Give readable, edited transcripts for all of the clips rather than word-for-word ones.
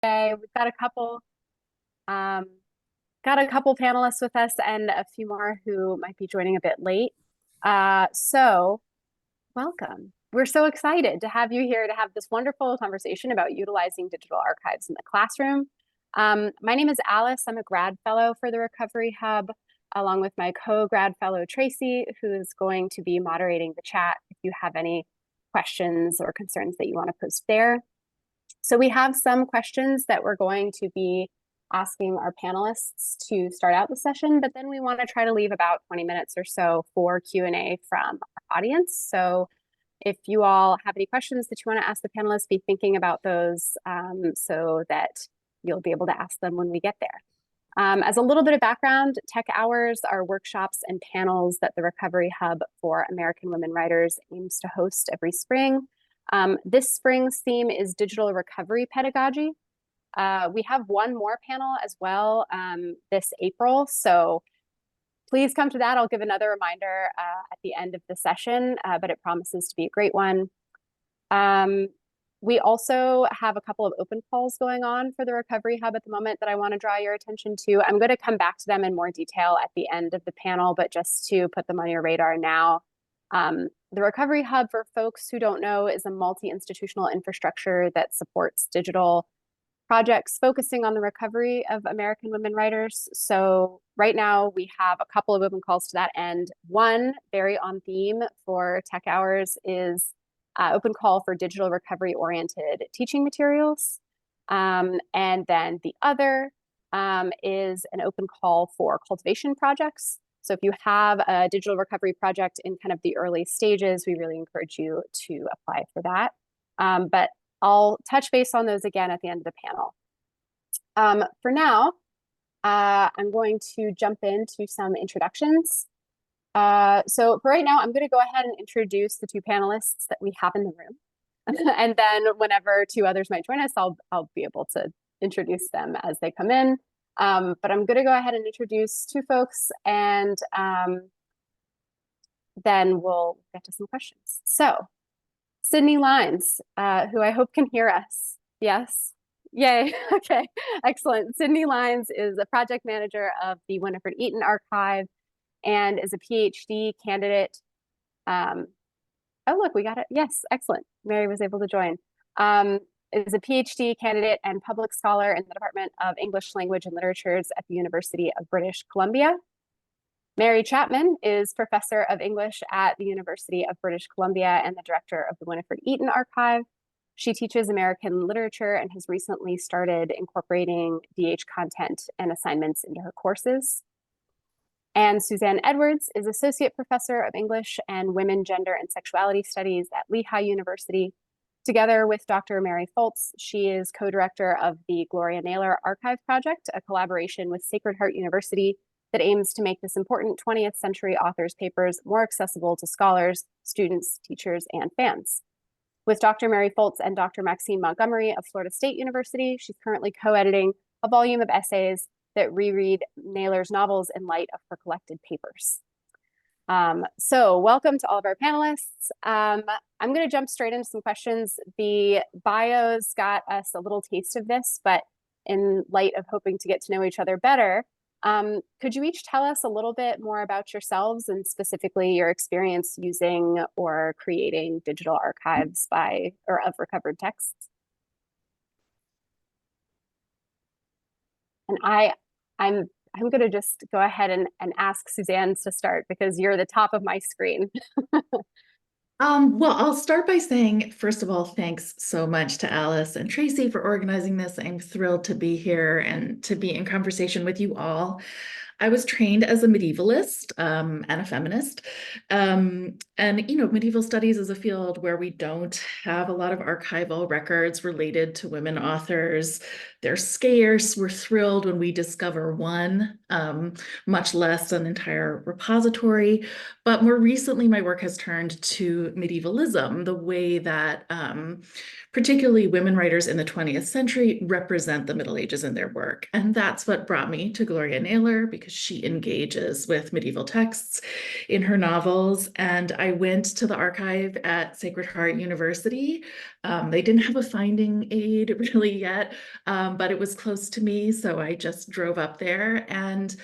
today. We've um, got a couple panelists with us and a few more who might be joining a bit late. So welcome. We're so excited to have you here to have this wonderful conversation about utilizing digital archives in the classroom. My name is Alice. I'm a grad fellow for the Recovery Hub, along with my co-grad fellow Tracy, who is going to be moderating the chat if you have any questions or concerns that you want to post there. So we have some questions that we're going to be asking our panelists to start out the session, but then we want to try to leave about 20 minutes or so for Q&A from our audience. So if you all have any questions that you want to ask the panelists, be thinking about those so that you'll be able to ask them when we get there. As a little bit of background, Tech Hours are workshops and panels that the Recovery Hub for American Women Writers aims to host every spring. This spring's theme is digital recovery pedagogy. We have one more panel as well this April, so please come to that. I'll give another reminder at the end of the session, but it promises to be a great one. We also have a couple of open calls going on for the Recovery Hub at the moment that I want to draw your attention to. I'm going to come back to them in more detail at the end of the panel, but just to put them on your radar now. The Recovery Hub, for folks who don't know, is a multi-institutional infrastructure that supports digital projects focusing on the recovery of American women writers. So right now we have a couple of open calls to that end. One very on theme for Tech Hours is open call for digital recovery oriented teaching materials. And then the other is an open call for cultivation projects. So if you have a digital recovery project in kind of the early stages, we really encourage you to apply for that. But I'll touch base on those again at the end of the panel. For now, I'm going to jump into some introductions. So for right now, I'm going to go ahead and introduce the two panelists that we have in the room. And then whenever two others might join us, I'll be able to introduce them as they come in. But I'm going to go ahead and introduce two folks, and then we'll get to some questions. So Sydney Lines, who I hope can hear us. Yes? Yay. Okay, excellent. Sydney Lines is a project manager of the Winnifred Eaton archive and is a PhD candidate. Oh, look, we got it. Yes, excellent. Mary was able to join. Is a PhD candidate and public scholar in the Department of English Language and Literatures at the University of British Columbia. Mary Chapman is professor of English at the University of British Columbia and the director of the Winnifred Eaton Archive. She teaches American literature and has recently started incorporating DH content and assignments into her courses. And Suzanne Edwards is associate professor of English and Women, Gender, and Sexuality Studies at Lehigh University. Together with Dr. Mary Foltz, she is co-director of the Gloria Naylor Archive Project, a collaboration with Sacred Heart University that aims to make this important 20th century authors' papers more accessible to scholars, students, teachers, and fans. With Dr. Mary Foltz and Dr. Maxine Montgomery of Florida State University, she's currently co-editing a volume of essays that reread Naylor's novels in light of her collected papers. So welcome to all of our panelists. I'm going to jump straight into some questions. The bios got us a little taste of this, but in light of hoping to get to know each other better, could you each tell us a little bit more about yourselves and specifically your experience using or creating digital archives of recovered texts? And I'm going to just go ahead and ask Suzanne to start because you're the top of my screen. Well, I'll start by saying, first of all, thanks so much to Alice and Tracy for organizing this. I'm thrilled to be here and to be in conversation with you all. I was trained as a medievalist and a feminist. Medieval studies is a field where we don't have a lot of archival records related to women authors. They're scarce. We're thrilled when we discover one, much less an entire repository. But more recently, my work has turned to medievalism, the way that particularly women writers in the 20th century, represent the Middle Ages in their work. And that's what brought me to Gloria Naylor, because she engages with medieval texts in her novels. And I went to the archive at Sacred Heart University. They didn't have a finding aid really yet, but it was close to me. So I just drove up there. And,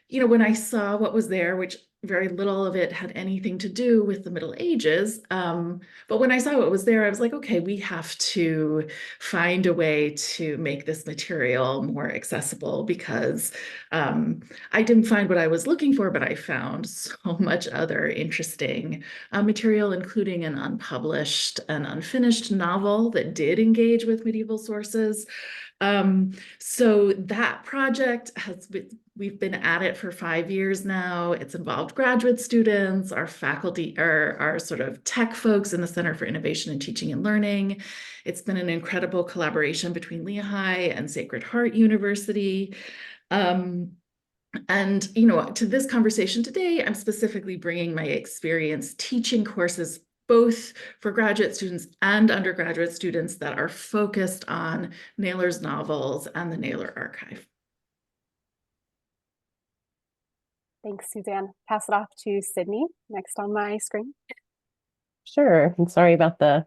when I saw what was there, which very little of it had anything to do with the Middle Ages. But when I saw what was there, I was like, okay, we have to find a way to make this material more accessible, because I didn't find what I was looking for, but I found so much other interesting material, including an unpublished and unfinished novel that did engage with medieval sources. So that project we've been at it for 5 years now. It's involved graduate students, our faculty, our sort of tech folks in the Center for Innovation in Teaching and Learning. It's been an incredible collaboration between Lehigh and Sacred Heart University. And, to this conversation today, I'm specifically bringing my experience teaching courses both for graduate students and undergraduate students that are focused on Naylor's novels and the Naylor Archive. Thanks, Suzanne. Pass it off to Sydney next on my screen. Sure. I'm sorry about the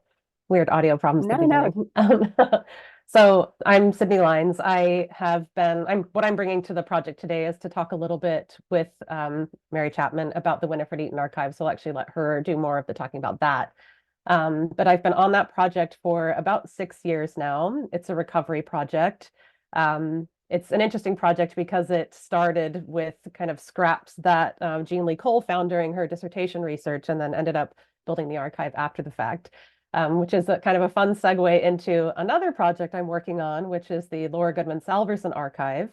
weird audio problems at the beginning. So I'm Sydney Lines. What I'm bringing to the project today is to talk a little bit with Mary Chapman about the Winnifred Eaton archive. So I'll actually let her do more of the talking about that. But I've been on that project for about 6 years now. It's a recovery project. It's an interesting project because it started with kind of scraps that Jean Lee Cole found during her dissertation research, and then ended up building the archive after the fact. Which is kind of a fun segue into another project I'm working on, which is the Laura Goodman Salverson archive.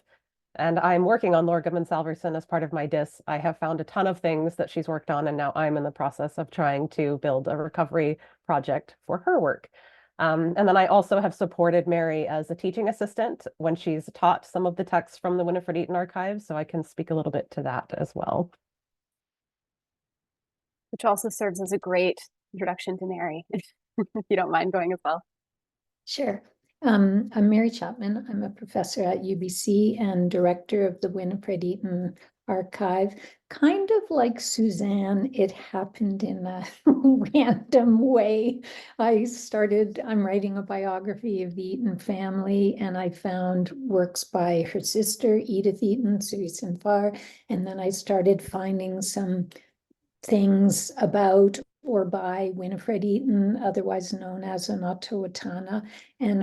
And I'm working on Laura Goodman Salverson as part of my DIS. I have found a ton of things that she's worked on, and now I'm in the process of trying to build a recovery project for her work. And then I also have supported Mary as a teaching assistant when she's taught some of the texts from the Winnifred Eaton archive, so I can speak a little bit to that as well. Which also serves as a great introduction to Mary, if you don't mind going as well. Sure. I'm Mary Chapman. I'm a professor at UBC and director of the Winnifred Eaton archive. Kind of like Suzanne, it happened in a random way. I'm writing a biography of the Eaton family, and I found works by her sister, Edith Eaton, Susan Farr, and then I started finding some things about or by Winnifred Eaton, otherwise known as Anatowatana, and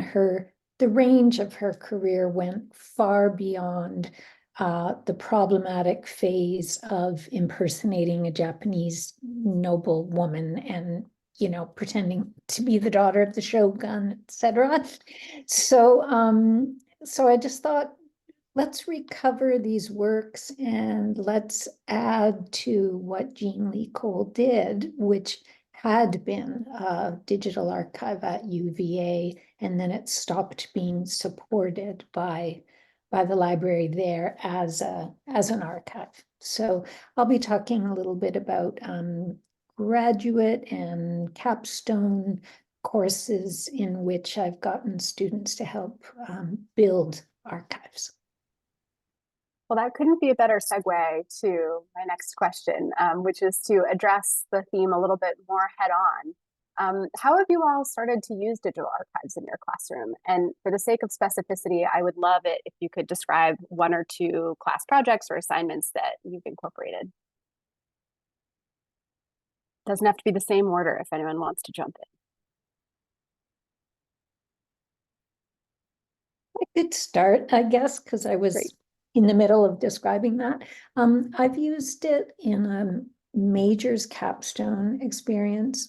the range of her career went far beyond the problematic phase of impersonating a Japanese noble woman and pretending to be the daughter of the shogun, etc. So I just thought, let's recover these works and let's add to what Jean Lee Cole did, which had been a digital archive at UVA, and then it stopped being supported by the library there as an archive. So I'll be talking a little bit about graduate and capstone courses in which I've gotten students to help build archives. Well, that couldn't be a better segue to my next question, which is to address the theme a little bit more head on. How have you all started to use digital archives in your classroom? And for the sake of specificity, I would love it if you could describe 1 or 2 class projects or assignments that you've incorporated. Doesn't have to be the same order if anyone wants to jump in. I could start, I guess, because I was in the middle of describing that. I've used it in a majors capstone experience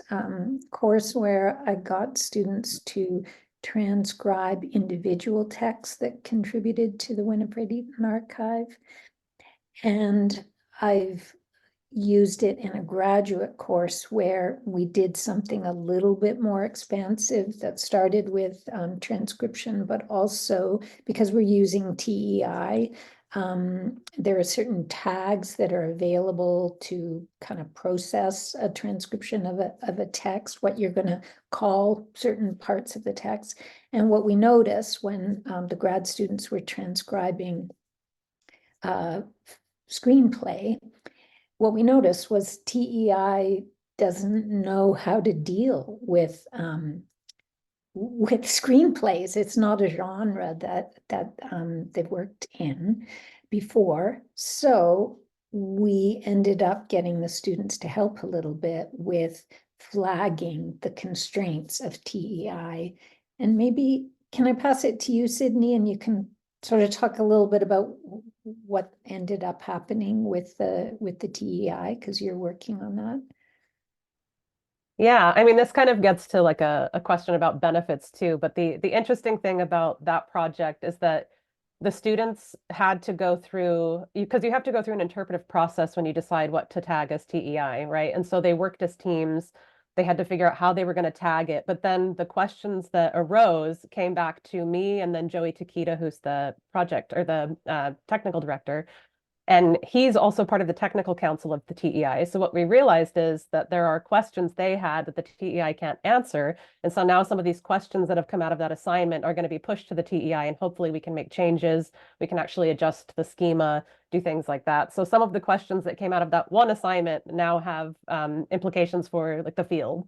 course where I got students to transcribe individual texts that contributed to the Winnifred Eaton archive. And I've used it in a graduate course where we did something a little bit more expansive that started with transcription, but also because we're using TEI, There are certain tags that are available to kind of process a transcription of a text, what you're going to call certain parts of the text. And what we noticed when the grad students were transcribing screenplay, what we noticed was TEI doesn't know how to deal with screenplays. It's not a genre that they've worked in before. So we ended up getting the students to help a little bit with flagging the constraints of TEI. And maybe, can I pass it to you, Sydney, and you can sort of talk a little bit about what ended up happening with the TEI, because you're working on that. Yeah, I mean, this kind of gets to like a question about benefits too, but the interesting thing about that project is that the students had to go through, because you have to go through an interpretive process when you decide what to tag as TEI, right? And so they worked as teams. They had to figure out how they were going to tag it. But then the questions that arose came back to me and then Joey Takita, who's the project or the technical director. And he's also part of the technical council of the TEI. So what we realized is that there are questions they had that the TEI can't answer. And so now some of these questions that have come out of that assignment are going to be pushed to the TEI, and hopefully we can make changes. We can actually adjust the schema, do things like that. So some of the questions that came out of that one assignment now have implications for like the field,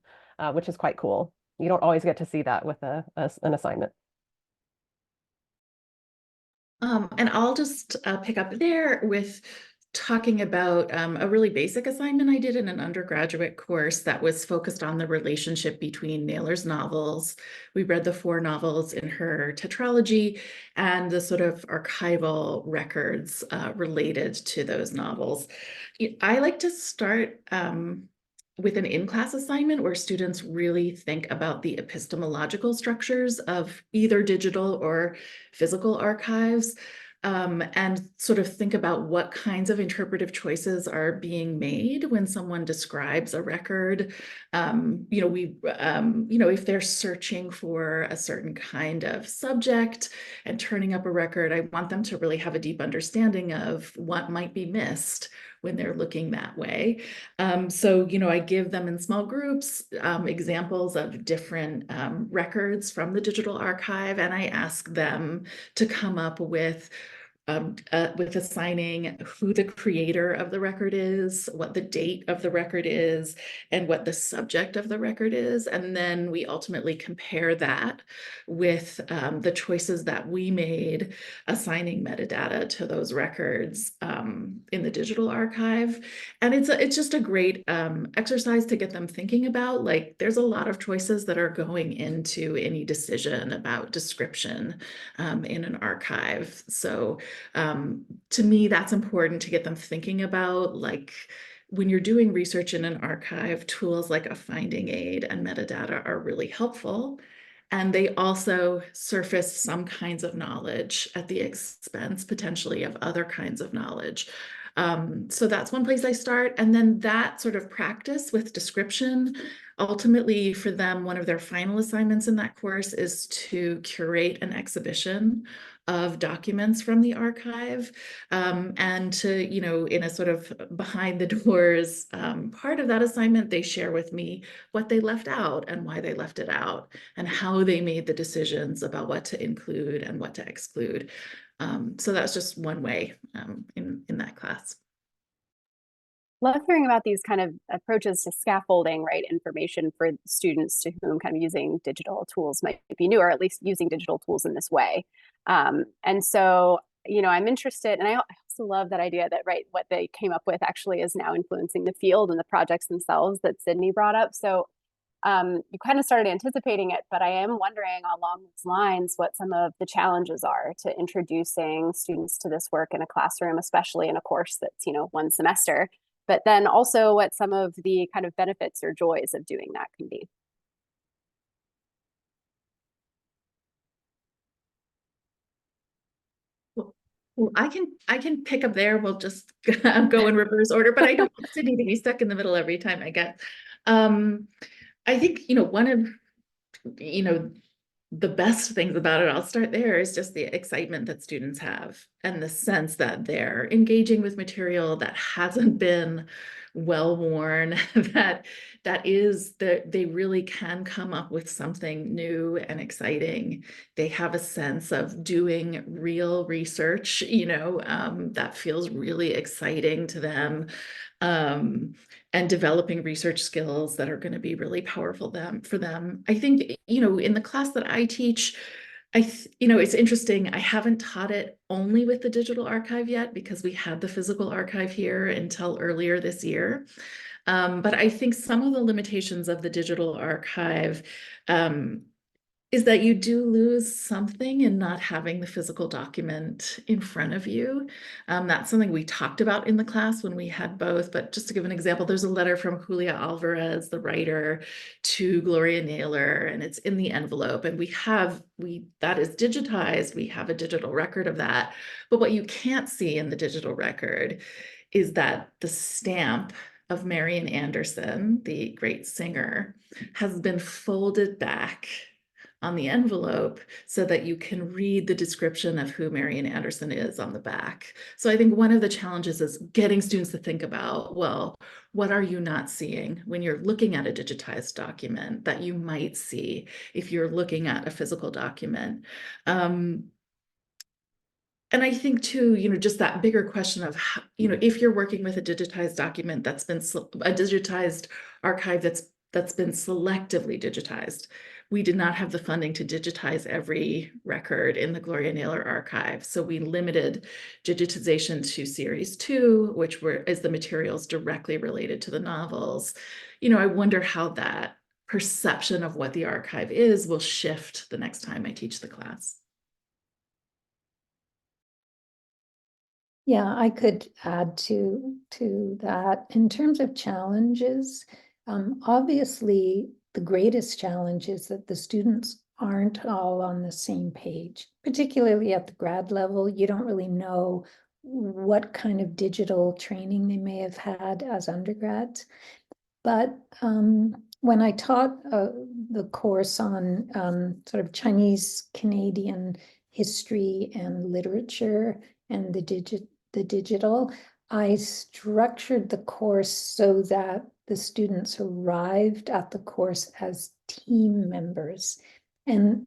which is quite cool. You don't always get to see that with an assignment. And I'll just pick up there with talking about a really basic assignment I did in an undergraduate course that was focused on the relationship between Naylor's novels. We read the 4 novels in her tetralogy and the sort of archival records related to those novels. I like to start with an in-class assignment where students really think about the epistemological structures of either digital or physical archives, and sort of think about what kinds of interpretive choices are being made when someone describes a record. If they're searching for a certain kind of subject and turning up a record, I want them to really have a deep understanding of what might be missed when they're looking that way. So I give them in small groups examples of different records from the digital archive, and I ask them to come up with assigning who the creator of the record is, what the date of the record is, and what the subject of the record is. And then we ultimately compare that with the choices that we made assigning metadata to those records in the digital archive. And it's just a great exercise to get them thinking about, like, there's a lot of choices that are going into any decision about description in an archive. So to me, that's important to get them thinking about, like, when you're doing research in an archive, tools like a finding aid and metadata are really helpful. And they also surface some kinds of knowledge at the expense potentially of other kinds of knowledge. So that's one place I start. And then that sort of practice with description, ultimately for them, one of their final assignments in that course is to curate an exhibition of documents from the archive, and to, in a sort of behind the doors part of that assignment, they share with me what they left out and why they left it out and how they made the decisions about what to include and what to exclude. So that's just one way in that class. Love hearing about these kind of approaches to scaffolding, right? Information for students to whom kind of using digital tools might be new, or at least using digital tools in this way. And so, I'm interested, and I also love that idea that, right, what they came up with actually is now influencing the field and the projects themselves that Sydney brought up. So you kind of started anticipating it, but I am wondering along these lines what some of the challenges are to introducing students to this work in a classroom, especially in a course that's, one semester, but then also what some of the kind of benefits or joys of doing that can be. Well, I can pick up there. We'll just go in reverse order, but I don't want Sydney to be stuck in the middle every time, I guess. I think, one of, the best things about it, I'll start there, is just the excitement that students have and the sense that they're engaging with material that hasn't been well worn, that they really can come up with something new and exciting. They have a sense of doing real research, that feels really exciting to them. And developing research skills that are going to be really powerful for them. I think, in the class that I teach, it's interesting. I haven't taught it only with the digital archive yet because we had the physical archive here until earlier this year. But I think some of the limitations of the digital archive is that you do lose something in not having the physical document in front of you. That's something we talked about in the class when we had both, but just to give an example, there's a letter from Julia Alvarez, the writer, to Gloria Naylor, and it's in the envelope, and that is digitized. We have a digital record of that, but what you can't see in the digital record is that the stamp of Marian Anderson, the great singer, has been folded back on the envelope so that you can read the description of who Marian Anderson is on the back. So I think one of the challenges is getting students to think about, well, what are you not seeing when you're looking at a digitized document that you might see if you're looking at a physical document? And I think too, just that bigger question of, how, if you're working with a digitized document that's been a digitized archive that's been selectively digitized. We did not have the funding to digitize every record in the Gloria Naylor archive. So we limited digitization to series 2, which is the materials directly related to the novels. I wonder how that perception of what the archive is will shift the next time I teach the class. Yeah, I could add to that. In terms of challenges, obviously the greatest challenge is that the students aren't all on the same page, particularly at the grad level. You don't really know what kind of digital training they may have had as undergrads. But when I taught the course on sort of Chinese Canadian history and literature and the digital, I structured the course so that the students arrived at the course as team members. And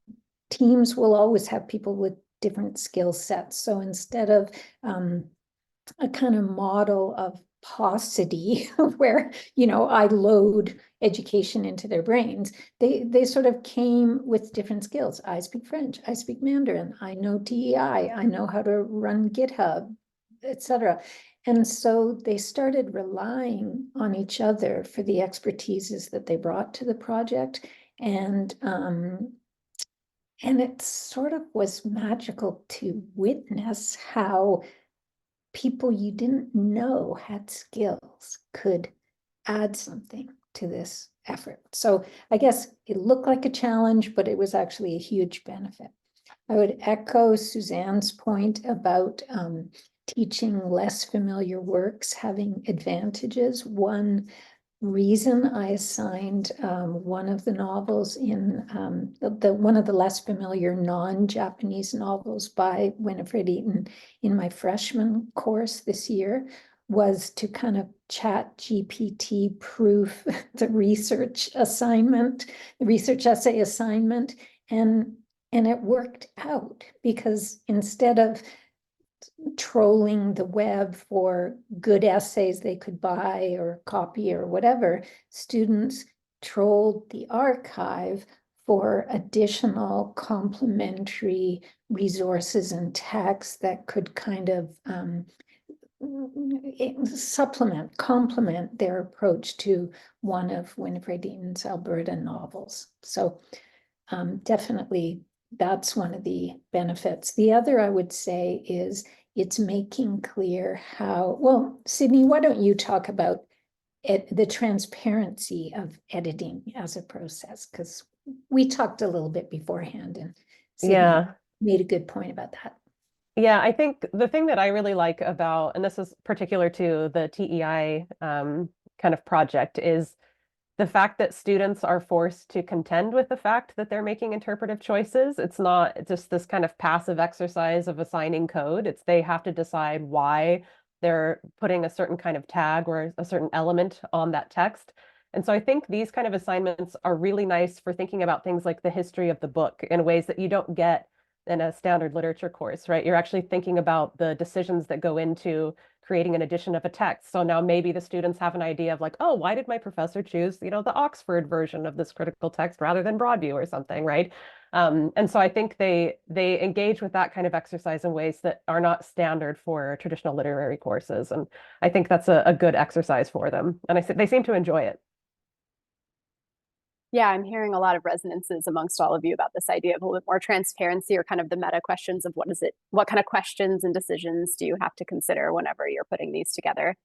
teams will always have people with different skill sets. So instead of a kind of model of paucity where, I load education into their brains, they sort of came with different skills. I speak French, I speak Mandarin, I know TEI, I know how to run GitHub, etc. And so they started relying on each other for the expertises that they brought to the project. And it sort of was magical to witness how people you didn't know had skills could add something to this effort. So I guess it looked like a challenge, but it was actually a huge benefit. I would echo Suzanne's point about teaching less familiar works having advantages. One reason I assigned one of the novels in one of the less familiar non-Japanese novels by Winnifred Eaton in my freshman course this year was to kind of chat GPT proof the research assignment, the research essay assignment, and it worked out because instead of trolling the web for good essays they could buy or copy or whatever, students trolled the archive for additional complementary resources and texts that could kind of complement their approach to one of Winnifred Eaton's Alberta novels. So definitely that's one of the benefits. The other I would say is it's making clear how, well, Sydney, why don't you talk about the transparency of editing as a process? Because we talked a little bit beforehand and Sydney made a good point about that. Yeah, I think the thing that I really like about, and this is particular to the TEI kind of project, is the fact that students are forced to contend with the fact that they're making interpretive choices. It's not just this kind of passive exercise of assigning code. It's they have to decide why they're putting a certain kind of tag or a certain element on that text. And so I think these kind of assignments are really nice for thinking about things like the history of the book in ways that you don't get in a standard literature course, right? You're actually thinking about the decisions that go into creating an edition of a text. So now maybe the students have an idea of like, oh, why did my professor choose, the Oxford version of this critical text rather than Broadview or something, right? And so I think they engage with that kind of exercise in ways that are not standard for traditional literary courses. And I think that's a good exercise for them. And they seem to enjoy it. Yeah, I'm hearing a lot of resonances amongst all of you about this idea of a little bit more transparency, or kind of the meta questions of what kind of questions and decisions do you have to consider whenever you're putting these together.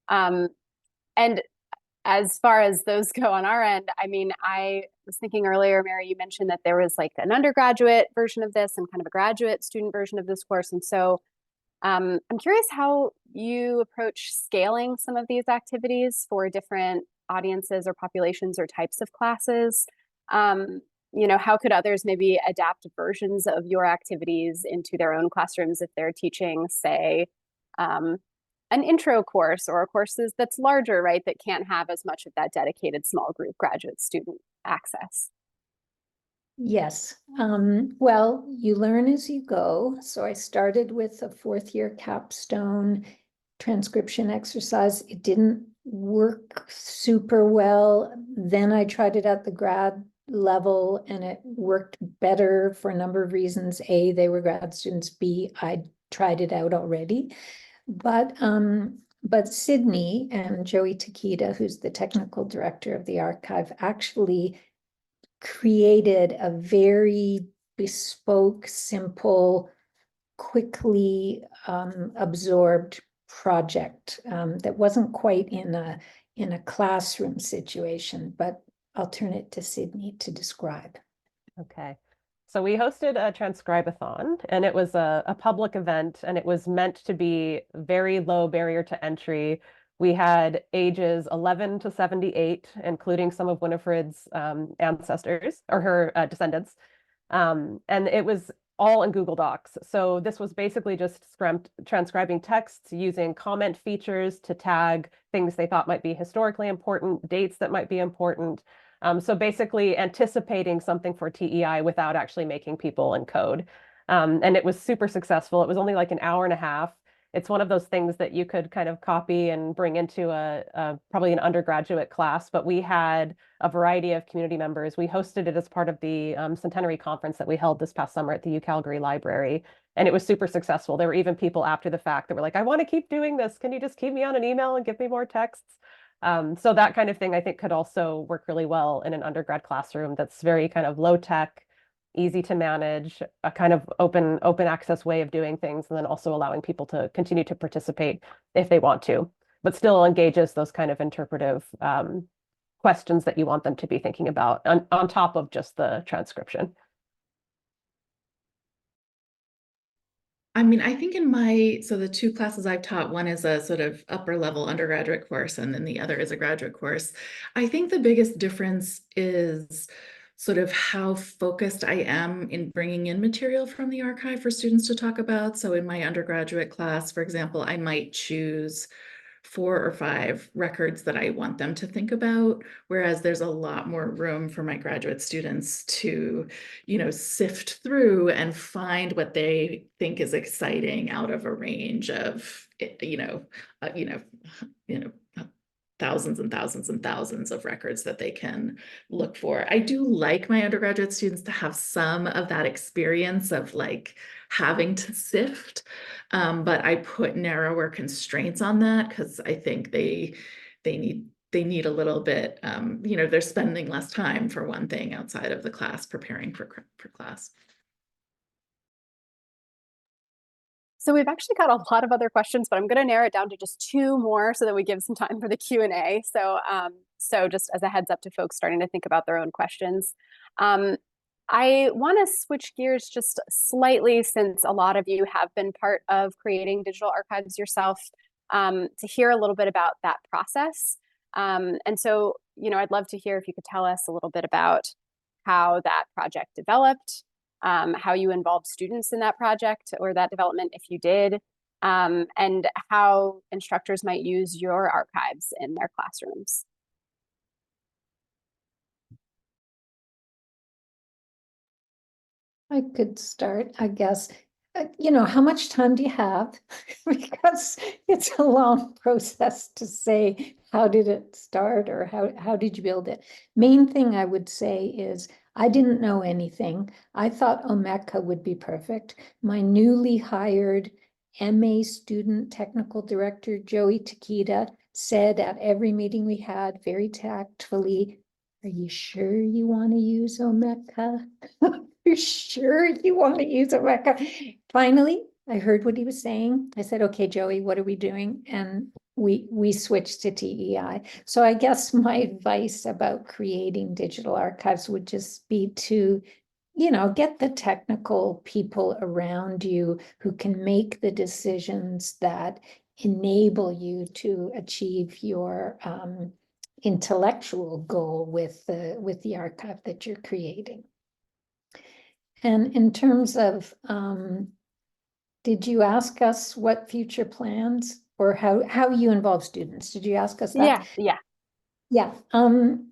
And as far as those go on our end, I mean, I was thinking earlier, Mary, you mentioned that there was like an undergraduate version of this and kind of a graduate student version of this course. And so I'm curious how you approach scaling some of these activities for different audiences or populations or types of classes. How could others maybe adapt versions of your activities into their own classrooms if they're teaching, say, an intro course or a course that's larger, right, that can't have as much of that dedicated small group graduate student access? Yes. Well, you learn as you go. So I started with a fourth year capstone transcription exercise. It didn't work super well. Then I tried it at the grad level and it worked better for a number of reasons. A, they were grad students. B, I tried it out already. But Sydney and Joey Takeda, who's the technical director of the archive, actually created a very bespoke, simple, quickly absorbed project that wasn't quite in a classroom situation, but I'll turn it to Sydney to describe. Okay. So we hosted a transcribathon, and it was a public event, and it was meant to be very low barrier to entry. We had ages 11 to 78, including some of Winnifred's ancestors or her descendants. And it was all in Google Docs. So this was basically just transcribing texts using comment features to tag things they thought might be historically important, dates that might be important. So basically anticipating something for TEI without actually making people encode. And it was super successful. It was only like an hour and a half. It's one of those things that you could kind of copy and bring into probably an undergraduate class, but we had a variety of community members. We hosted it as part of the centenary conference that we held this past summer at the UCalgary Library, and it was super successful. There were even people after the fact that were like, I want to keep doing this. Can you just keep me on an email and give me more texts? So that kind of thing I think could also work really well in an undergrad classroom that's very kind of low tech, easy to manage, a kind of open access way of doing things, and then also allowing people to continue to participate if they want to, but still engages those kind of interpretive questions that you want them to be thinking about on top of just the transcription. I mean, I think so the two classes I've taught, one is a sort of upper level undergraduate course, and then the other is a graduate course. I think the biggest difference is sort of how focused I am in bringing in material from the archive for students to talk about. So in my undergraduate class, for example, I might choose 4 or 5 records that I want them to think about, whereas there's a lot more room for my graduate students to, sift through and find what they think is exciting out of a range of, thousands and thousands and thousands of records that they can look for. I do like my undergraduate students to have some of that experience of like having to sift, but I put narrower constraints on that because I think they need a little bit, they're spending less time for one thing outside of the class preparing for class. So we've actually got a lot of other questions, but I'm going to narrow it down to just 2 more so that we give some time for the Q&A. So just as a heads up to folks starting to think about their own questions. I want to switch gears just slightly, since a lot of you have been part of creating digital archives yourself, to hear a little bit about that process. And so I'd love to hear if you could tell us a little bit about how that project developed, how you involved students in that project or that development if you did, and how instructors might use your archives in their classrooms. I could start, I guess. How much time do you have? Because it's a long process to say, how did it start or how did you build it? Main thing I would say is I didn't know anything. I thought Omeka would be perfect. My newly hired MA student technical director, Joey Takeda, said at every meeting we had very tactfully, "Are you sure you want to use Omeka? You're sure you want to use Omeka?" Finally, I heard what he was saying. I said, "Okay, Joey, what are we doing?" And we switched to TEI. So I guess my advice about creating digital archives would just be to, get the technical people around you who can make the decisions that enable you to achieve your intellectual goal with the archive that you're creating. And in terms of, did you ask us what future plans or how you involve students? Did you ask us that? Yeah. Yeah.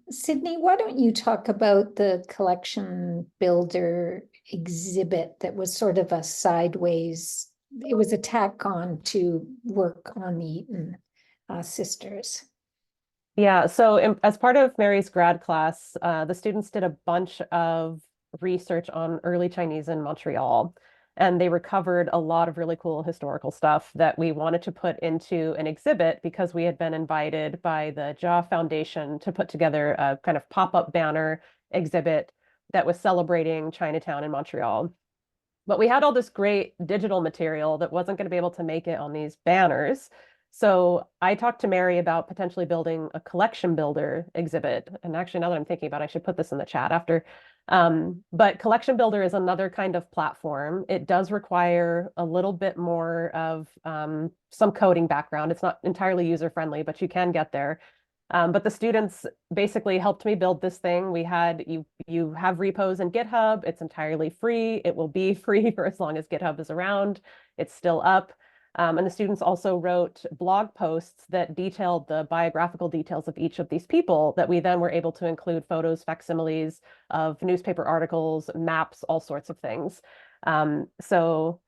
Sydney, why don't you talk about the collection builder exhibit that was sort of a sideways, it was a tack on to work on the Eaton sisters. Yeah, so as part of Mary's grad class, the students did a bunch of research on early Chinese in Montreal, and they recovered a lot of really cool historical stuff that we wanted to put into an exhibit because we had been invited by the Jia Foundation to put together a kind of pop-up banner exhibit that was celebrating Chinatown in Montreal. But we had all this great digital material that wasn't going to be able to make it on these banners. So I talked to Mary about potentially building a collection builder exhibit. And actually, now that I'm thinking about it, I should put this in the chat after. But collection builder is another kind of platform. It does require a little bit more of some coding background. It's not entirely user friendly, but you can get there. But the students basically helped me build this thing. We had you have repos in GitHub. It's entirely free. It will be free for as long as GitHub is around. It's still up. And the students also wrote blog posts that detailed the biographical details of each of these people that we then were able to include photos, facsimiles of newspaper articles, maps, all sorts of things. So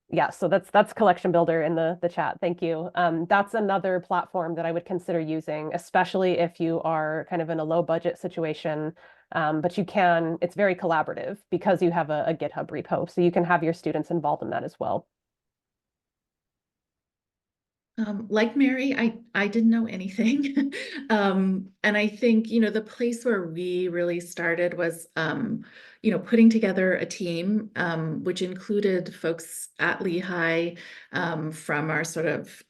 yeah, so that's collection builder in the chat. Thank you. That's another platform that I would consider using, especially if you are kind of in a low budget situation. But it's very collaborative because you have a GitHub repo, so you can have your students involved in that as well. Like Mary, I didn't know anything. And I think, the place where we really started was, putting together a team, which included folks at Lehigh, from our sort of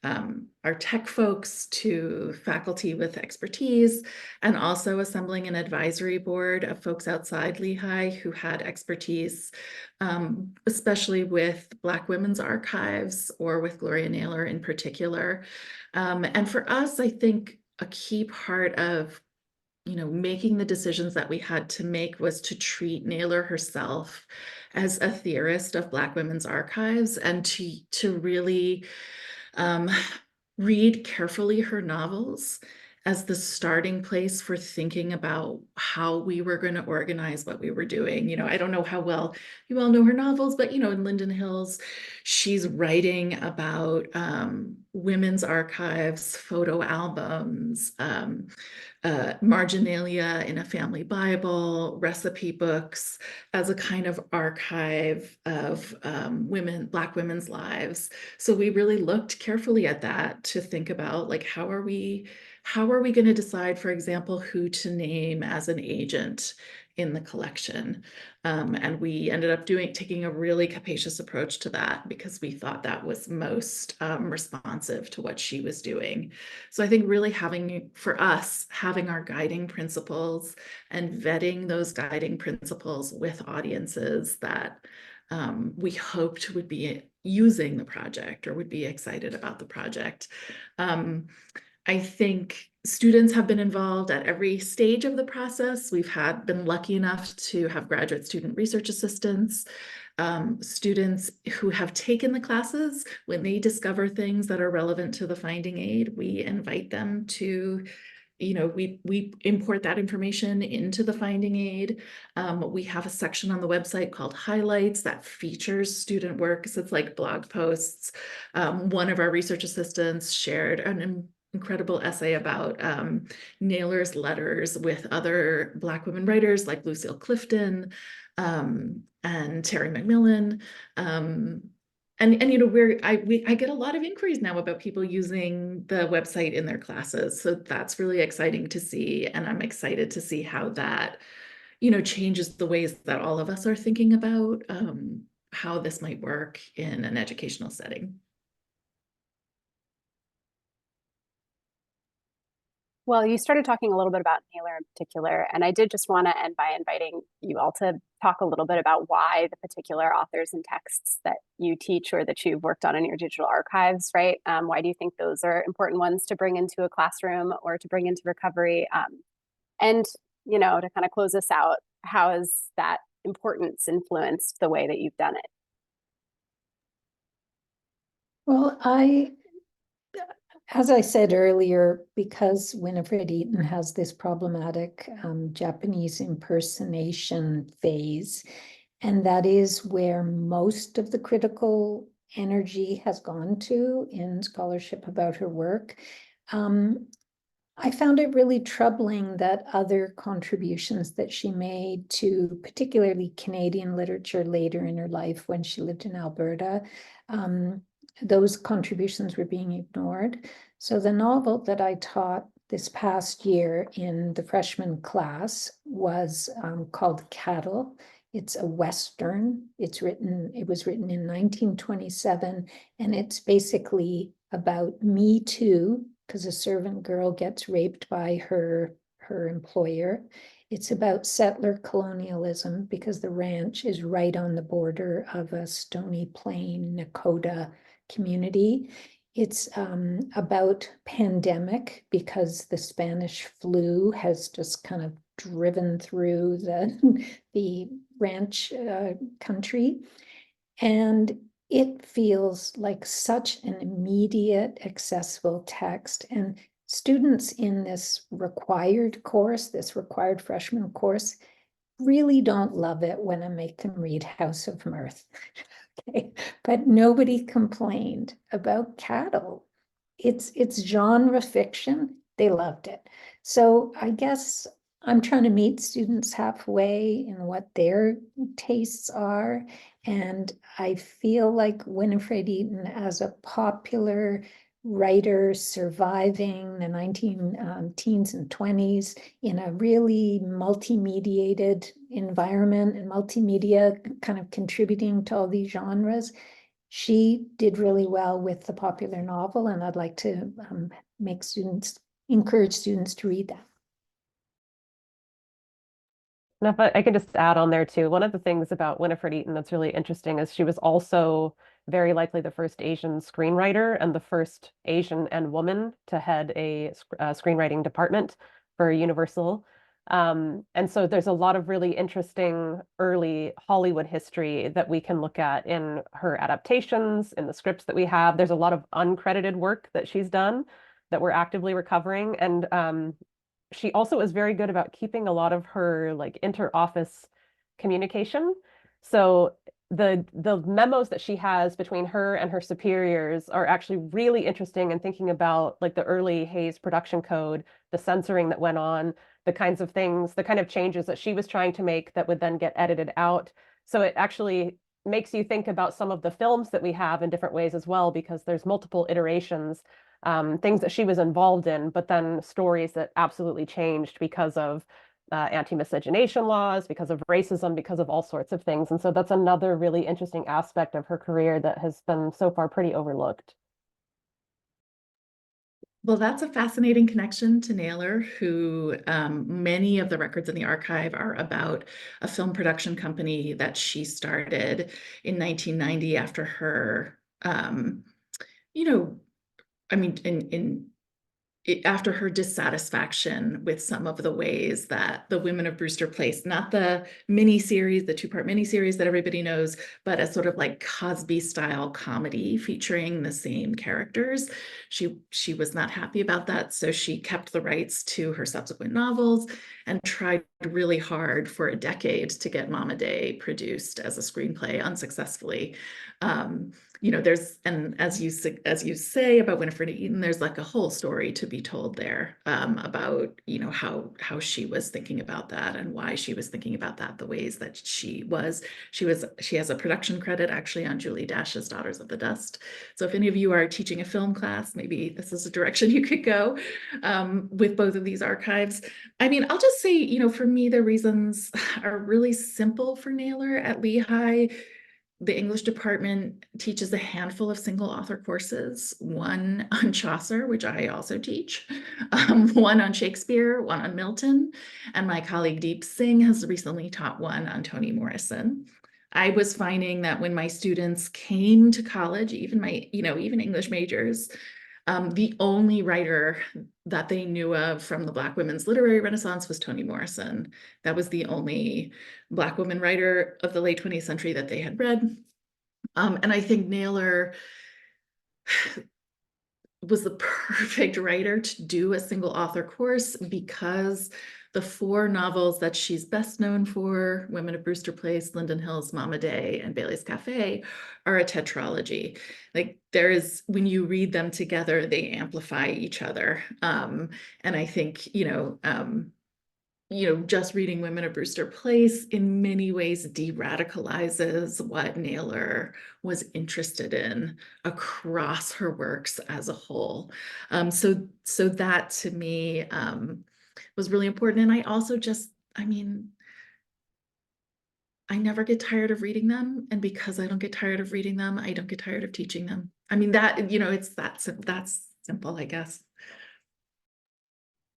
our tech folks to faculty with expertise, and also assembling an advisory board of folks outside Lehigh who had expertise, especially with Black women's archives or with Gloria Naylor in particular. And for us, I think a key part of making the decisions that we had to make was to treat Naylor herself as a theorist of Black women's archives and to really read carefully her novels as the starting place for thinking about how we were going to organize what we were doing. I don't know how well you all know her novels, but in Linden Hills, she's writing about women's archives, photo albums, marginalia in a family Bible, recipe books as a kind of archive of Black women's lives. So we really looked carefully at that to think about, like, how are we going to decide, for example, who to name as an agent in the collection? And we ended up taking a really capacious approach to that because we thought that was most responsive to what she was doing. So I think really having our guiding principles and vetting those guiding principles with audiences that we hoped would be using the project or would be excited about the project. I think Students have been involved at every stage of the process. We've been lucky enough to have graduate student research assistants, students who have taken the classes. When they discover things that are relevant to the finding aid, we invite them to, we import that information into the finding aid. We have a section on the website called Highlights that features student work. So it's like blog posts. One of our research assistants shared an incredible essay about Naylor's letters with other Black women writers like Lucille Clifton and Terry McMillan. And I get a lot of inquiries now about people using the website in their classes. So that's really exciting to see. And I'm excited to see how that, changes the ways that all of us are thinking about how this might work in an educational setting. Well, you started talking a little bit about Naylor in particular, and I did just want to end by inviting you all to talk a little bit about why the particular authors and texts that you teach or that you've worked on in your digital archives, right? Why do you think those are important ones to bring into a classroom or to bring into recovery? And, to kind of close this out, how has that importance influenced the way that you've done it? Well, as I said earlier, because Winnifred Eaton has this problematic Japanese impersonation phase, and that is where most of the critical energy has gone to in scholarship about her work. I found it really troubling that other contributions that she made to particularly Canadian literature later in her life when she lived in Alberta, those contributions were being ignored. So the novel that I taught this past year in the freshman class was called Cattle. It's a Western. It was written in 1927, and it's basically about Me Too, because a servant girl gets raped by her employer. It's about settler colonialism because the ranch is right on the border of a Stony Plain, Nakota community. It's about pandemic because the Spanish flu has just kind of driven through the ranch country. And it feels like such an immediate, accessible text. And students in this required course, this required freshman course, really don't love it when I make them read House of Mirth. Okay, but nobody complained about Cattle. It's genre fiction. They loved it. So I guess I'm trying to meet students halfway in what their tastes are. And I feel like Winnifred Eaton, as a popular writer surviving the 19 teens and 20s in a really multi-mediated environment and multimedia kind of contributing to all these genres, she did really well with the popular novel, and I'd like to encourage students to read that. Now, if I could just add on there too, one of the things about Winnifred Eaton that's really interesting is she was also very likely the first Asian screenwriter and the first Asian and woman to head a screenwriting department for Universal. And so there's a lot of really interesting early Hollywood history that we can look at in her adaptations, in the scripts that we have. There's a lot of uncredited work that she's done that we're actively recovering. And she also is very good about keeping a lot of her like inter-office communication. So the memos that she has between her and her superiors are actually really interesting in thinking about like the early Hays production code, the censoring that went on, the kinds of things, the kind of changes that she was trying to make that would then get edited out. So it actually makes you think about some of the films that we have in different ways as well, because there's multiple iterations, things that she was involved in, but then stories that absolutely changed because of anti-miscegenation laws, because of racism, because of all sorts of things. And so that's another really interesting aspect of her career that has been so far pretty overlooked. Well, that's a fascinating connection to Naylor, who many of the records in the archive are about a film production company that she started in 1990 after her, I mean, in after her dissatisfaction with some of the ways that the women of Brewster Place, not the miniseries, the two-part miniseries that everybody knows, but a sort of like Cosby style comedy featuring the same characters. She was not happy about that, so she kept the rights to her subsequent novels and tried really hard for a decade to get Mama Day produced as a screenplay unsuccessfully. You know, and as you say about Winnifred Eaton, there's like a whole story to be told there, about, you know, how she was thinking about that and why she was thinking about that the ways that she has a production credit actually on Julie Dash's Daughters of the Dust. So if any of you are teaching a film class, maybe this is a direction you could go, with both of these archives. I mean, I'll just say, you know, for me, the reasons are really simple for Naylor at Lehigh. The English department teaches a handful of single author courses, one on Chaucer, which I also teach, one on Shakespeare, one on Milton, and my colleague Deep Singh has recently taught one on Toni Morrison. I was finding that when my students came to college, even English majors, the only writer that they knew of from the Black women's literary renaissance was Toni Morrison. That was the only Black woman writer of the late 20th century that they had read. And I think Naylor was the perfect writer to do a single author course because the 4 novels that she's best known for, Women of Brewster Place, Linden Hills, Mama Day, and Bailey's Cafe, are a tetralogy. Like when you read them together, they amplify each other. And I think, just reading Women of Brewster Place in many ways de-radicalizes what Naylor was interested in across her works as a whole. So that to me was really important. And I also I never get tired of reading them. And because I don't get tired of reading them, I don't get tired of teaching them. I mean, that's simple, I guess.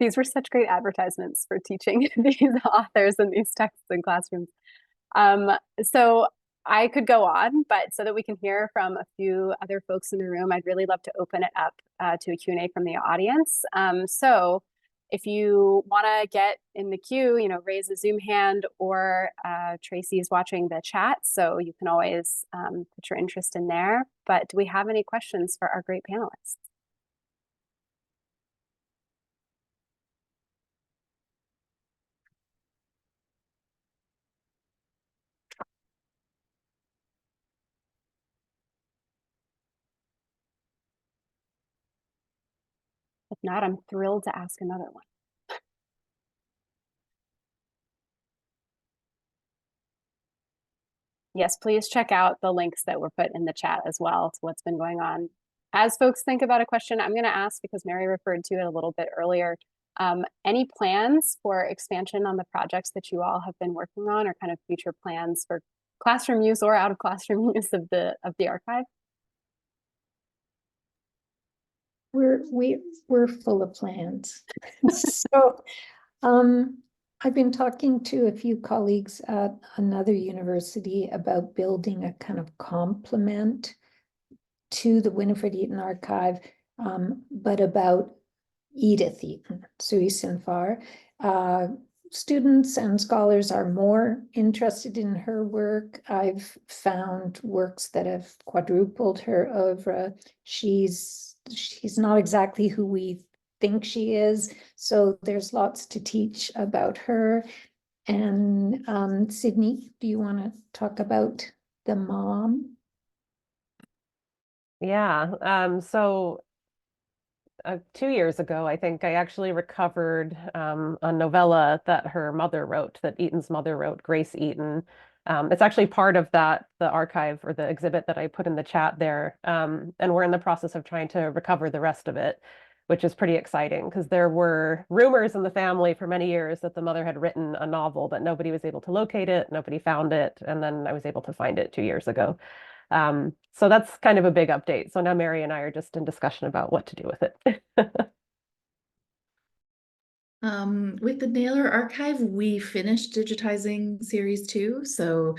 These were such great advertisements for teaching these authors and these texts in classrooms. So I could go on, but so that we can hear from a few other folks in the room, I'd really love to open it up to a Q&A from the audience. So if you want to get in the queue, raise a Zoom hand, or Tracy is watching the chat, so you can always put your interest in there. But do we have any questions for our great panelists? If not, I'm thrilled to ask another one. Yes, please check out the links that were put in the chat as well to what's been going on. As folks think about a question, I'm going to ask, because Mary referred to it a little bit earlier, any plans for expansion on the projects that you all have been working on, or kind of future plans for classroom use or out of classroom use of the archive? We're full of plans. So I've been talking to a few colleagues at another university about building a kind of complement to the Winnifred Eaton archive, but about Edith Eaton, Suis Sinfar. Students and scholars are more interested in her work. I've found works that have quadrupled her oeuvre. She's not exactly who we think she is, so there's lots to teach about her. And Sydney, do you want to talk about the mom? Yeah, so 2 years ago, I think I actually recovered a novella that her mother wrote, that Eaton's mother wrote, Grace Eaton. It's actually part of the archive or the exhibit that I put in the chat there. And we're in the process of trying to recover the rest of it, which is pretty exciting because there were rumors in the family for many years that the mother had written a novel, but nobody was able to locate it, nobody found it, and then I was able to find it 2 years ago. So that's kind of a big update. So now Mary and I are just in discussion about what to do with it. With the Naylor Archive, we finished digitizing series 2, so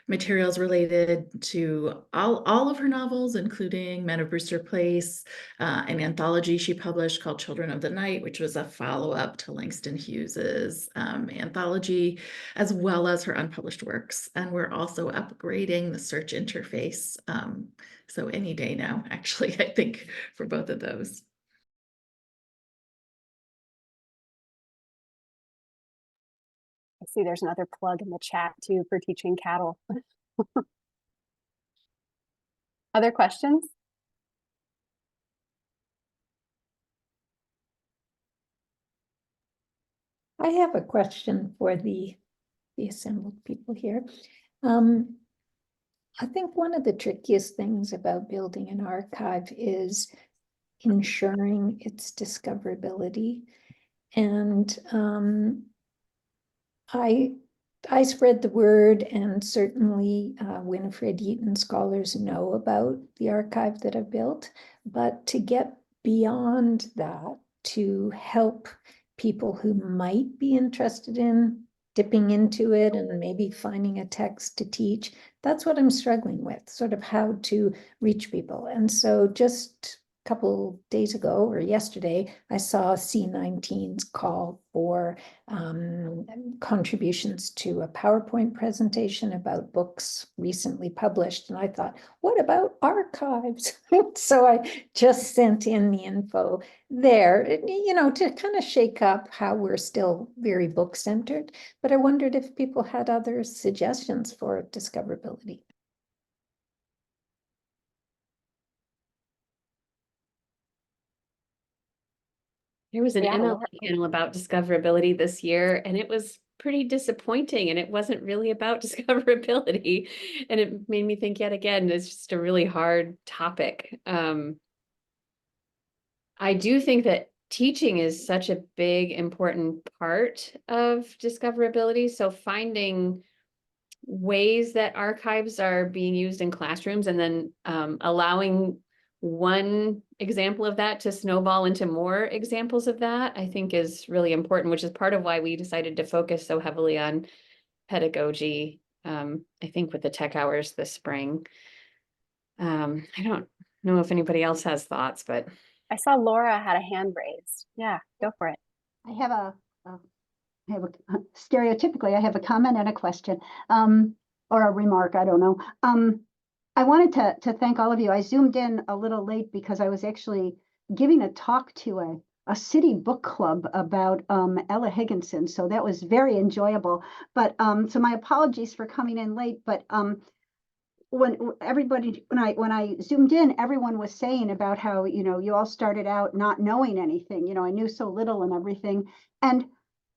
materials related to all of her novels, including Men of Brewster Place, an anthology she published called Children of the Night, which was a follow-up to Langston Hughes's anthology, as well as her unpublished works. And we're also upgrading the search interface. So any day now, actually, I think, for both of those. I see there's another plug in the chat too for teaching cattle. Other questions? I have a question for the assembled people here. I think one of the trickiest things about building an archive is ensuring its discoverability. And I spread the word, and certainly Winnifred Eaton scholars know about the archive that I've built, but to get beyond that, to help people who might be interested in dipping into it and maybe finding a text to teach, that's what I'm struggling with, sort of how to reach people. And so just a couple days ago or yesterday, I saw C19's call for contributions to a PowerPoint presentation about books recently published. And I thought, what about archives? So I just sent in the info there, you know, to kind of shake up how we're still very book centered. But I wondered if people had other suggestions for discoverability. There was an Yeah, MLP Laura. panel about discoverability this year, and it was pretty disappointing, and it wasn't really about discoverability. And it made me think yet again, it's just a really hard topic. I do think that teaching is such a big, important part of discoverability. So finding ways that archives are being used in classrooms and then allowing one example of that to snowball into more examples of that, I think is really important, which is part of why we decided to focus so heavily on pedagogy, I think with the tech hours this spring. I don't know if anybody else has thoughts, but. I saw Laura had a hand raised. Yeah, go for it. I have a stereotypically, I have a comment and a question, or a remark, I don't know. I wanted to thank all of you. I zoomed in a little late because I was actually giving a talk to a city book club about Ella Higginson. So that was very enjoyable. But so my apologies for coming in late, but when I zoomed in, everyone was saying about how, you know, you all started out not knowing anything, you know, I knew so little and everything. And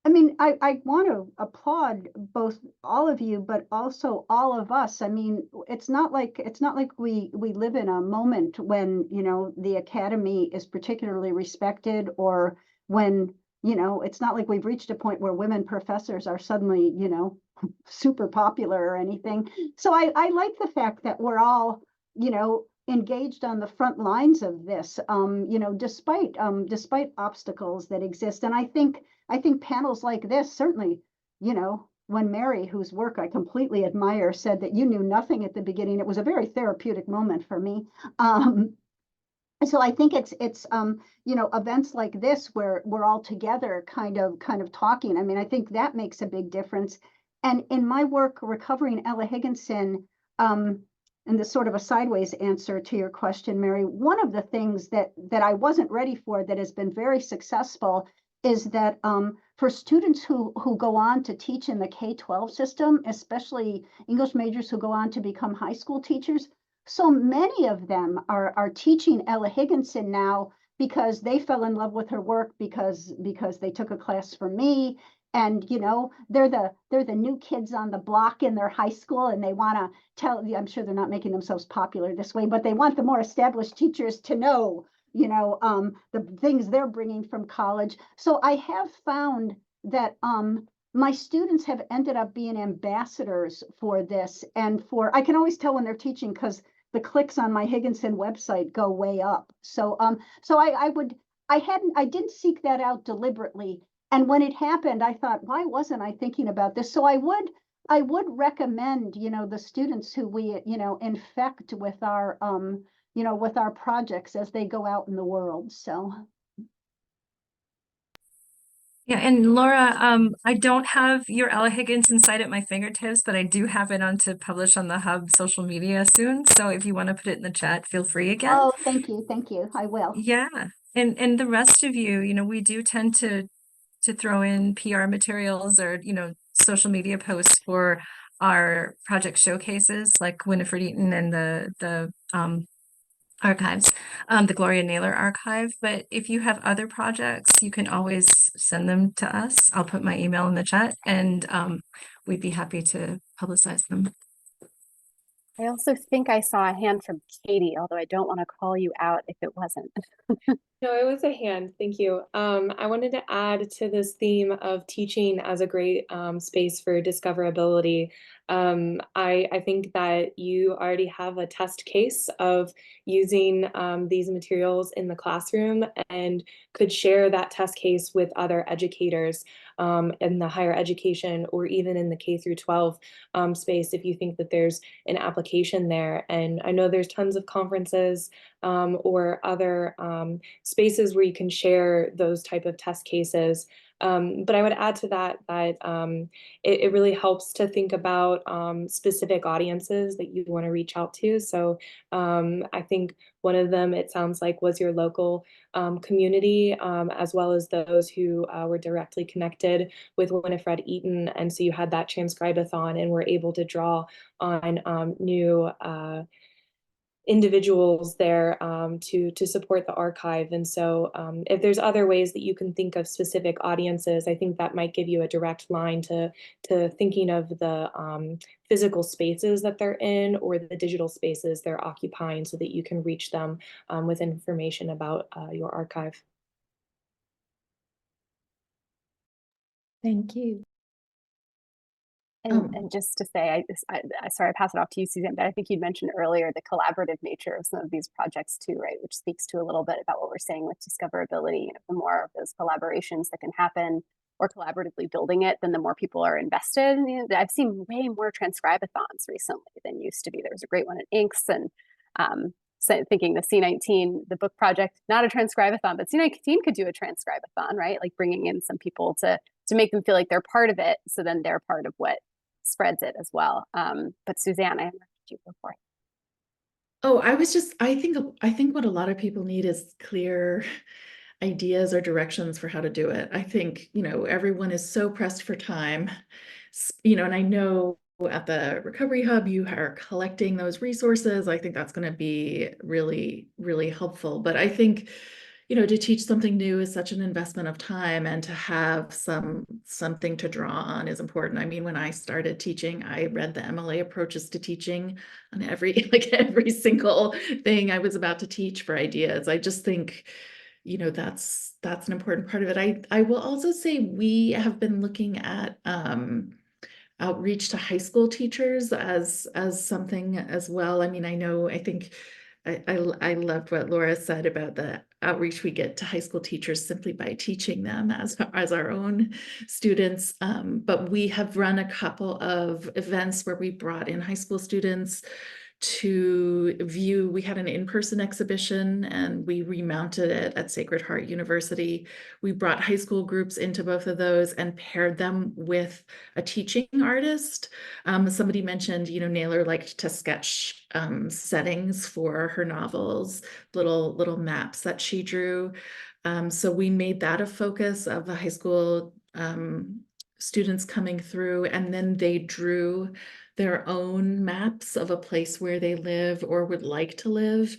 I mean, I want to applaud both all of you, but also all of us. I mean, it's not like we live in a moment when, you know, the academy is particularly respected, or when, you know, it's not like we've reached a point where women professors are suddenly, you know, super popular or anything. So I like the fact that we're all, you know, engaged on the front lines of this, you know, despite obstacles that exist. And I think panels like this, certainly, you know, when Mary, whose work I completely admire, said that you knew nothing at the beginning, it was a very therapeutic moment for me. So I think it's you know, events like this where we're all together kind of talking. I mean, I think that makes a big difference. And in my work recovering Ella Higginson, and this sort of a sideways answer to your question, Mary, one of the things that I wasn't ready for that has been very successful is that for students who go on to teach in the K-12 system, especially English majors who go on to become high school teachers, so many of them are teaching Ella Higginson now because they fell in love with her work because they took a class from me. And, you know, they're the new kids on the block in their high school, and they want to tell, I'm sure they're not making themselves popular this way, but they want the more established teachers to know, you know, the things they're bringing from college. So I have found that my students have ended up being ambassadors for this, and for, I can always tell when they're teaching because the clicks on my Higginson website go way up. So I didn't seek that out deliberately. And when it happened, I thought, why wasn't I thinking about this? So I would recommend, you know, the students who we, you know, infect with our, you know, with our projects as they go out in the world. So. Yeah, and Laura, I don't have your Ella Higginson site at my fingertips, but I do have it on to publish on the Hub social media soon. So if you want to put it in the chat, feel free again. Oh, thank you. Thank you. I will. Yeah. And the rest of you, you know, we do tend to throw in PR materials or, you know, social media posts for our project showcases like Winnifred Eaton and the archives, the Gloria Naylor archive. But if you have other projects, you can always send them to us. I'll put my email in the chat and we'd be happy to publicize them. I also think I saw a hand from Katie, although I don't want to call you out if it wasn't. No, it was a hand. Thank you. I wanted to add to this theme of teaching as a great space for discoverability. I think that you already have a test case of using these materials in the classroom and could share that test case with other educators in the higher education or even in the K through 12 space if you think that there's an application there. And I know there's tons of conferences or other spaces where you can share those type of test cases. But I would add to that that it really helps to think about specific audiences that you want to reach out to. So I think one of them, it sounds like, was your local community, as well as those who were directly connected with Winnifred Eaton. And so you had that transcribe-a-thon and were able to draw on new individuals there to support the archive. And so if there's other ways that you can think of specific audiences, I think that might give you a direct line to thinking of the physical spaces that they're in or the digital spaces they're occupying so that you can reach them with information about your archive. Thank you. And just to say, sorry, I pass it off to you, Suzanne, but I think you'd mentioned earlier the collaborative nature of some of these projects too, right? Which speaks to a little bit about what we're saying with discoverability. You know, the more of those collaborations that can happen or collaboratively building it, then the more people are invested. You know, I've seen way more transcribe-a-thons recently than used to be. There was a great one at Inks, and so thinking the C19, the book project, not a transcribe-a-thon, but C19 could do a transcribe-a-thon, right? Like bringing in some people to make them feel like they're part of it, so then they're part of what spreads it as well. But Suzanne, I haven't heard you before. Oh, I think what a lot of people need is clear ideas or directions for how to do it. I think, you know, everyone is so pressed for time, you know, and I know at the Recovery Hub, you are collecting those resources. I think that's going to be really, really helpful. But I think, you know, to teach something new is such an investment of time, and to have something to draw on is important. I mean, when I started teaching, I read the MLA approaches to teaching on every single thing I was about to teach for ideas. I just think, you know, that's an important part of it. I will also say we have been looking at outreach to high school teachers as something as well. I mean, I think I loved what Laura said about the outreach we get to high school teachers simply by teaching them as our own students. But we have run a couple of events where we brought in high school students to view. We had an in-person exhibition and we remounted it at Sacred Heart University. We brought high school groups into both of those and paired them with a teaching artist. Somebody mentioned, you know, Naylor liked to sketch settings for her novels, little maps that she drew. So we made that a focus of the high school students coming through, and then they drew their own maps of a place where they live or would like to live.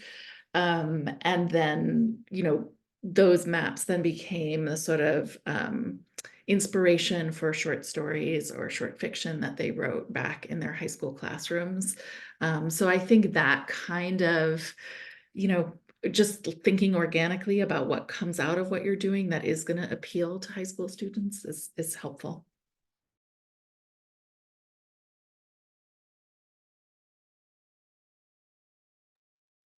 And then, you know, those maps then became the sort of inspiration for short stories or short fiction that they wrote back in their high school classrooms. So I think that kind of, you know, just thinking organically about what comes out of what you're doing that is going to appeal to high school students is helpful.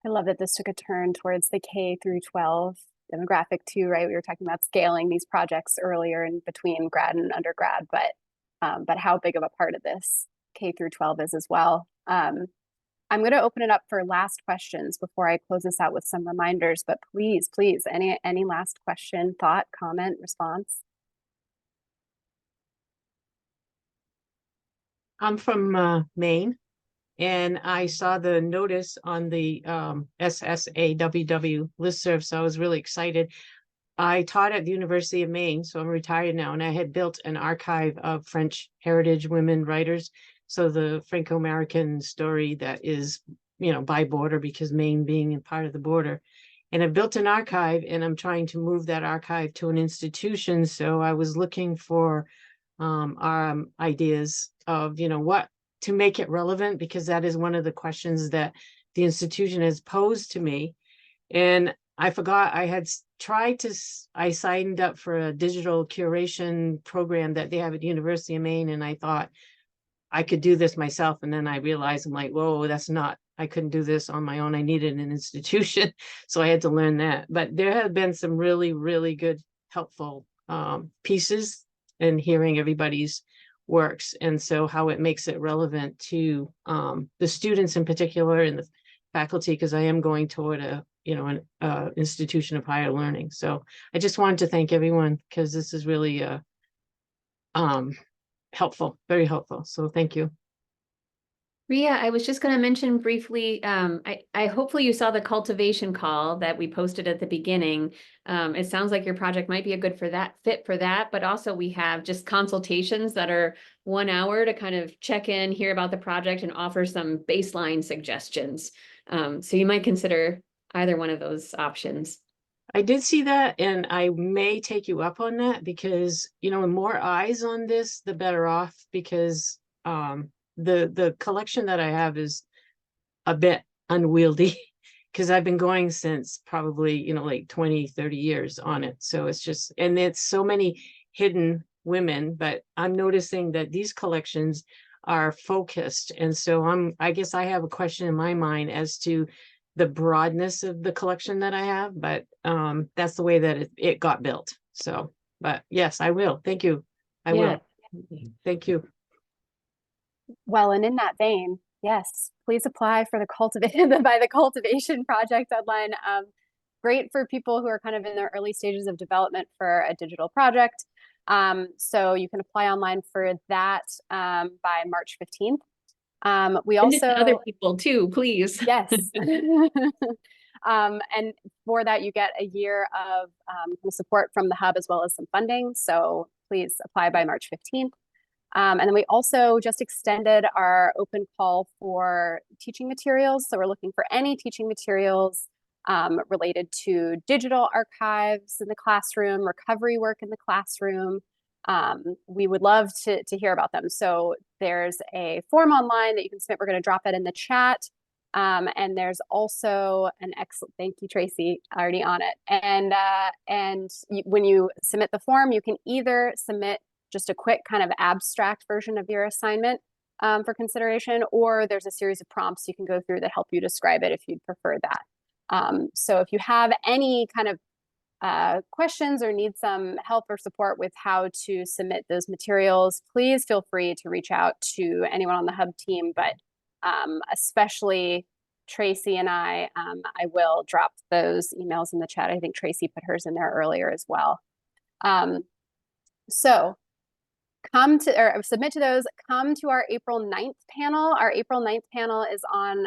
I love that this took a turn towards the K through 12 demographic too, right? We were talking about scaling these projects earlier in between grad and undergrad, but how big of a part of this K through 12 is as well. I'm going to open it up for last questions before I close this out with some reminders, but please, any last question, thought, comment, response? I'm from Maine, and I saw the notice on the SSAWW listserv, so I was really excited. I taught at the University of Maine, so I'm retired now, and I had built an archive of French heritage women writers. So the Franco-American story that is, by border, because Maine being a part of the border. And I've built an archive, and I'm trying to move that archive to an institution. So I was looking for ideas of, what to make it relevant, because that is one of the questions that the institution has posed to me. And I forgot I had I signed up for a digital curation program that they have at the University of Maine. And I thought I could do this myself. And then I realized, I'm like, whoa, I couldn't do this on my own. I needed an institution. So I had to learn that. But there have been some really, really good, helpful pieces in hearing everybody's works. And so how it makes it relevant to the students in particular and the faculty, because I am going toward an institution of higher learning. So I just wanted to thank everyone, because this is really helpful, very helpful. So thank you. Ria, I was just going to mention briefly, I hopefully you saw the cultivation call that we posted at the beginning. It sounds like your project might be a good fit for that, but also we have just consultations that are 1 hour to kind of check in, hear about the project, and offer some baseline suggestions. So you might consider either one of those options. I did see that, and I may take you up on that, because, the more eyes on this, the better off, because the collection that I have is a bit unwieldy, because I've been going since probably, like 20, 30 years on it. So it's just, and it's so many hidden women, but I'm noticing that these collections are focused. And so I guess I have a question in my mind as to the broadness of the collection that I have, but that's the way that it got built. So, but yes, I will. Thank you. I will. Thank you. Well, and in that vein, yes, please apply for the cultivation project deadline. Great for people who are kind of in their early stages of development for a digital project. So you can apply online for that by March 15th. We also other people too, please. Yes. And for that, you get a year of support from the hub as well as some funding. So please apply by March 15th. And then we also just extended our open call for teaching materials. So we're looking for any teaching materials related to digital archives in the classroom, recovery work in the classroom. We would love to hear about them. So there's a form online that you can submit. We're going to drop that in the chat. And there's also an excellent, thank you, Tracy, already on it. And when you submit the form, you can either submit just a quick kind of abstract version of your assignment for consideration, or there's a series of prompts you can go through that help you describe it if you'd prefer that. So if you have any kind of questions or need some help or support with how to submit those materials, please feel free to reach out to anyone on the hub team, but especially Tracy and I will drop those emails in the chat. I think Tracy put hers in there earlier as well. So submit to those, come to our April 9th panel. Our April 9th panel is on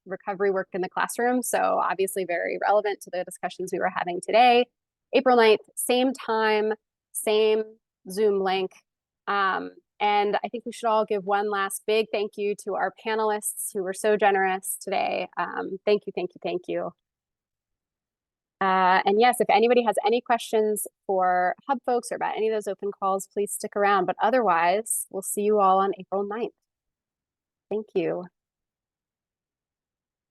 recovery work in the classroom. So obviously very relevant to the discussions we were having today. April 9th, same time, same Zoom link. And I think we should all give one last big thank you to our panelists who were so generous today. Thank you, thank you, thank you. And yes, if anybody has any questions for hub folks or about any of those open calls, please stick around. But otherwise, we'll see you all on April 9th. Thank you.